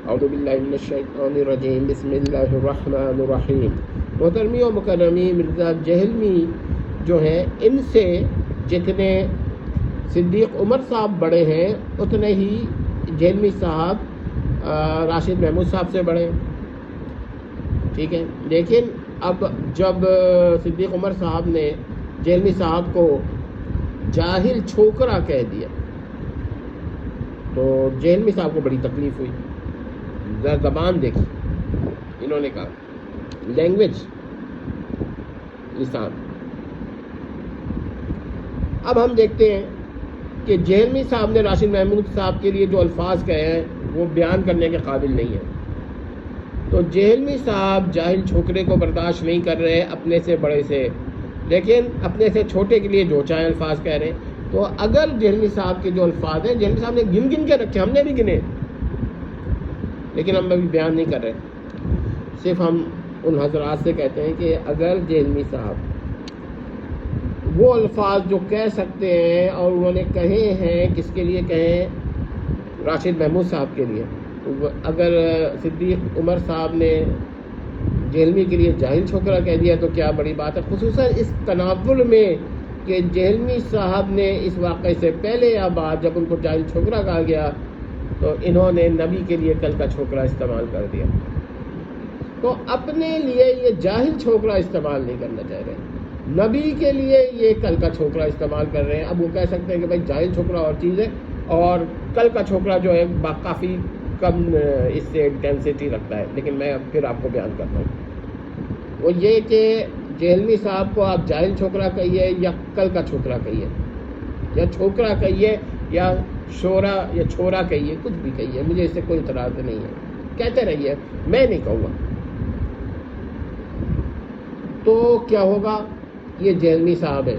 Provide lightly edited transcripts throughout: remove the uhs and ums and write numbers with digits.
اعوذ باللہ من الشیطان الرجیم، بسم اللہ الرحمن الرحیم۔ محترمی و مکرمی، مرزا جہلمی جو ہیں ان سے جتنے صدیق عمر صاحب بڑے ہیں اتنے ہی جہلمی صاحب راشد محمود صاحب سے بڑے ہیں، ٹھیک ہے۔ لیکن اب جب صدیق عمر صاحب نے جہلمی صاحب کو جاہل چھوکرا کہہ دیا تو جہلمی صاحب کو بڑی تکلیف ہوئی۔ زبان دیکھی انہوں نے کہا، لینگویج، لسان۔ اب ہم دیکھتے ہیں کہ جہلمی صاحب نے راشد محمود صاحب کے لیے جو الفاظ کہے ہیں وہ بیان کرنے کے قابل نہیں ہیں۔ تو جہلمی صاحب جاہل چھوکرے کو برداشت نہیں کر رہے اپنے سے بڑے سے، لیکن اپنے سے چھوٹے کے لیے جو چاہے الفاظ کہہ رہے ہیں۔ تو اگر جہلمی صاحب کے جو الفاظ ہیں جہلمی صاحب نے گن گن کے رکھے، ہم نے بھی گنے، لیکن ہم ابھی بیان نہیں کر رہے، صرف ہم ان حضرات سے کہتے ہیں کہ اگر جہلمی صاحب وہ الفاظ جو کہہ سکتے ہیں اور انہوں نے کہے ہیں، کس کے لیے کہے؟ راشد محمود صاحب کے لیے۔ اگر صدیق عمر صاحب نے جہلمی کے لیے جاہل چھوکرا کہہ دیا تو کیا بڑی بات ہے، خصوصاً اس تناظر میں کہ جہلمی صاحب نے اس واقعے سے پہلے یا بعد جب ان کو جاہل چھوکرا کہا گیا تو انہوں نے نبی کے لیے کل کا چھوکرا استعمال کر دیا۔ تو اپنے لیے یہ جاہل چھوکرا استعمال نہیں کرنا چاہ رہے، نبی کے لیے یہ کل کا چھوکرا استعمال کر رہے ہیں۔ اب وہ کہہ سکتے ہیں کہ بھائی جاہل چھوکرا اور چیز ہے اور کل کا چھوکرا جو ہے کافی کم اس سے انٹینسٹی رکھتا ہے، لیکن میں پھر آپ کو بیان کرتا ہوں۔ وہ یہ کہ جہلمی صاحب کو آپ جاہل چھوکرا کہیے یا کل کا چھوکرا کہیے یا چھوکرا کہیے یا شورا یا چھورا کہیے، کچھ بھی کہیے، مجھے اس سے کوئی اعتراض نہیں ہے، کہتے رہیے، میں نہیں کہوں گا۔ تو کیا ہوگا؟ یہ جہلمی صاحب ہیں،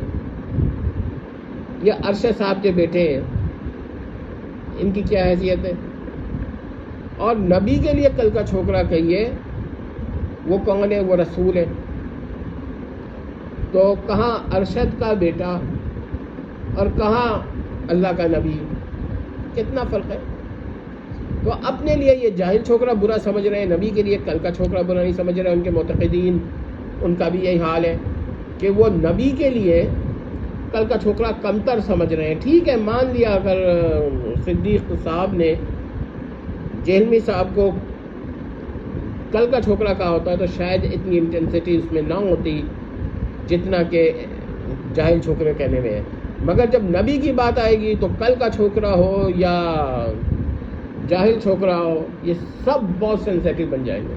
یہ ارشد صاحب کے بیٹے ہیں، ان کی کیا حیثیت ہے؟ اور نبی کے لیے کل کا چھوکرا کہیے، وہ کون ہے؟ وہ رسول ہے۔ تو کہاں ارشد کا بیٹا اور کہاں اللہ کا نبی، کتنا فرق ہے۔ تو اپنے لیے یہ جاہل چھوکرا برا سمجھ رہے ہیں، نبی کے لیے کل کا چھوکرا برا نہیں سمجھ رہے۔ ان کے معتقدین، ان کا بھی یہی حال ہے کہ وہ نبی کے لیے کل کا چھوکرا کمتر سمجھ رہے ہیں۔ ٹھیک ہے، مان لیا اگر صدیق صاحب نے جہلمی صاحب کو کل کا چھوکرا کہا ہوتا تو شاید اتنی انٹینسٹی اس میں نہ ہوتی جتنا کہ جاہل چھوکرے کہنے میں ہے، مگر جب نبی کی بات آئے گی تو کل کا چھوکرا ہو یا جاہل چھوکرا ہو، یہ سب بہت سینسیٹیو بن جائیں گے۔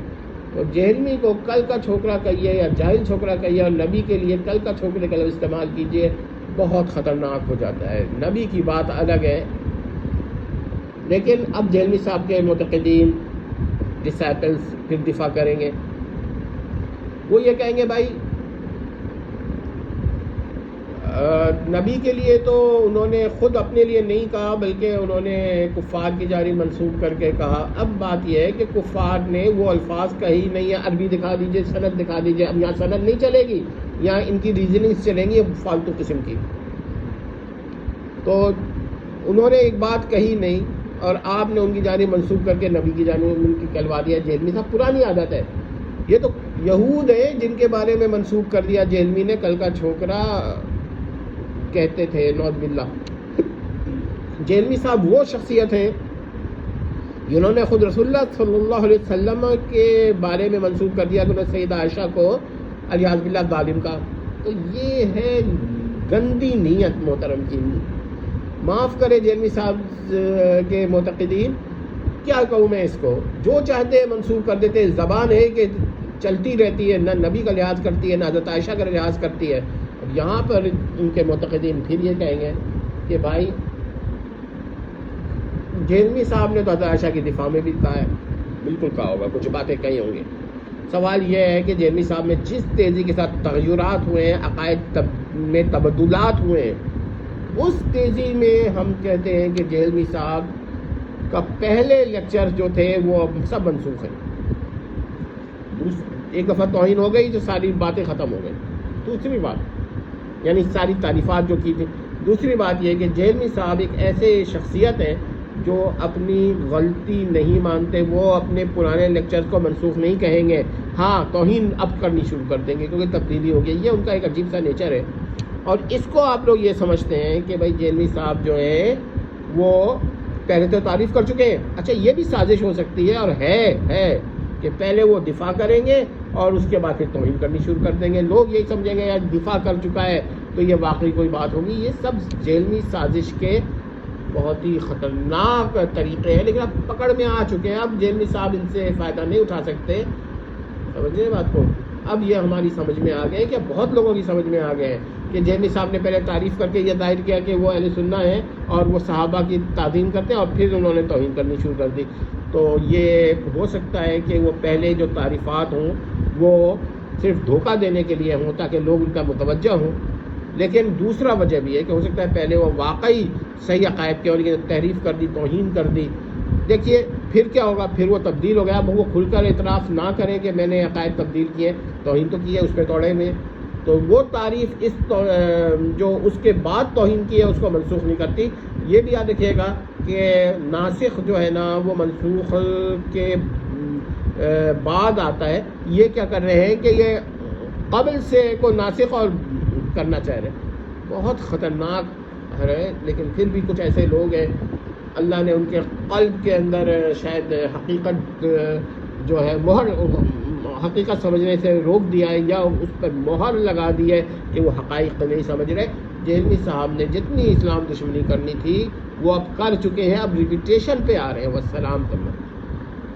تو جہلمی کو کل کا چھوکرا کہیے یا جاہل چھوکرا کہیے اور نبی کے لیے کل کا چھوکرے کا لفظ استعمال کیجیے، بہت خطرناک ہو جاتا ہے۔ نبی کی بات الگ ہے، لیکن اب جہلمی صاحب کے معتقدین، ڈسائپلز پھر دفاع کریں گے، وہ یہ کہیں گے بھائی نبی کے لیے تو انہوں نے خود اپنے لیے نہیں کہا بلکہ انہوں نے کفار کی جانب منسوب کر کے کہا۔ اب بات یہ ہے کہ کفار نے وہ الفاظ کہی نہیں ہے، عربی دکھا دیجئے، سند دکھا دیجئے۔ اب یہاں سند نہیں چلے گی، یہاں ان کی ریزننگز چلیں گی فالتو قسم کی۔ تو انہوں نے ایک بات کہی نہیں اور آپ نے ان کی جانب منسوب کر کے نبی کی جانب ان کی کہلوا دیا۔ جہلمی صاحب پرانی عادت ہے، یہ تو یہود ہیں جن کے بارے میں منسوب کر دیا جہلمی نے کل کا چھوکرا کہتے تھے، نعوذ باللہ۔ جہلمی صاحب وہ شخصیت ہیں جنہوں نے خود رسول اللہ صلی اللہ علیہ وسلم کے بارے میں منسوب کر دیا کہ انہوں نے سیدہ عائشہ کو الیاذ باللہ ظالم کا۔ تو یہ ہے گندی نیت محترم کی، معاف کرے جہلمی صاحب کے معتقدین، کیا کہوں میں اس کو، جو چاہتے ہیں منسوب کر دیتے ہیں۔ زبان ہے کہ چلتی رہتی ہے، نہ نبی کا لحاظ کرتی ہے نہ حضرت عائشہ کا لحاظ کرتی ہے۔ اب یہاں پر ان کے معتقدین پھر یہ کہیں گے کہ بھائی جہلمی صاحب نے تو حضرت عائشہ کی دفاع میں بھی کہا ہے، بالکل کہا ہوگا، کچھ باتیں کہی ہوں گی۔ سوال یہ ہے کہ جہلمی صاحب میں جس تیزی کے ساتھ تغیرات ہوئے ہیں، عقائد میں تبدلات ہوئے ہیں، اس تیزی میں ہم کہتے ہیں کہ جہلمی صاحب کا پہلے لیکچر جو تھے وہ اب سب منسوخ ہیں۔ ایک دفعہ توہین ہو گئی تو ساری باتیں ختم ہو گئی۔ دوسری بات یعنی ساری تعریفات جو کی تھی۔ دوسری بات یہ کہ جہلمی صاحب ایک ایسے شخصیت ہیں جو اپنی غلطی نہیں مانتے وہ اپنے پرانے لیکچرز کو منسوخ نہیں کہیں گے، ہاں توہین اب کرنی شروع کر دیں گے کیونکہ تبدیلی ہو گئی. یہ ان کا ایک عجیب سا نیچر ہے. اور اس کو آپ لوگ یہ سمجھتے ہیں کہ بھائی جیلمی صاحب جو ہیں وہ پہلے تو تعریف کر چکے ہیں. اچھا یہ بھی سازش ہو سکتی ہے اور ہے کہ پہلے وہ دفاع کریں گے اور اس کے بعد پھر توہین کرنی شروع کر دیں گے. لوگ یہی سمجھیں گے یار دفاع کر چکا ہے تو یہ واقعی کوئی بات ہوگی. یہ سب جیلمی سازش کے بہت ہی خطرناک طریقے ہیں، لیکن اب پکڑ میں آ چکے ہیں. اب جیلمی صاحب ان سے فائدہ نہیں اٹھا سکتے. سمجھے بات کو؟ اب یہ ہماری سمجھ میں آ گئے کہ بہت لوگوں کی سمجھ میں آ گئے ہیں کہ جیلمی صاحب نے پہلے تعریف کر کے یہ ظاہر کیا کہ وہ اہل سنہ ہیں اور وہ صحابہ کی تعظیم کرتے ہیں، اور پھر انہوں نے توہین کرنی شروع کر دی. تو یہ ہو سکتا ہے کہ وہ پہلے جو تعریفات ہوں وہ صرف دھوکہ دینے کے لیے ہوں تاکہ لوگ ان کا متوجہ ہوں. لیکن دوسرا وجہ بھی ہے کہ ہو سکتا ہے پہلے وہ واقعی صحیح عقائد کے، اور لیکن تحریف کر دی، توہین کر دی. دیکھیے پھر کیا ہوگا، پھر وہ تبدیل ہو گیا. اب وہ کھل کر اعتراف نہ کریں کہ میں نے عقائد تبدیل کیے، توہین تو کی ہے، اس پہ توڑے میں، تو وہ تعریف جو اس کے بعد توہین کی ہے اس کو منسوخ نہیں کرتی. یہ بھی یاد رکھیے گا کہ ناسخ جو ہے نا وہ منسوخ کے بعد آتا ہے. یہ کیا کر رہے ہیں کہ یہ قبل سے کوئی ناسخ اور کرنا چاہ رہے ہیں. بہت خطرناک ہے. لیکن پھر بھی کچھ ایسے لوگ ہیں اللہ نے ان کے قلب کے اندر شاید حقیقت جو ہے حقیقت سمجھنے سے روک دیا ہے، یا اس پر مہر لگا دی ہے کہ وہ حقائق نہیں سمجھ رہے. جیلمی صاحب نے جتنی اسلام دشمنی کرنی تھی وہ اب کر چکے ہیں، اب ریپیٹیشن پہ آ رہے ہیں. والسلام.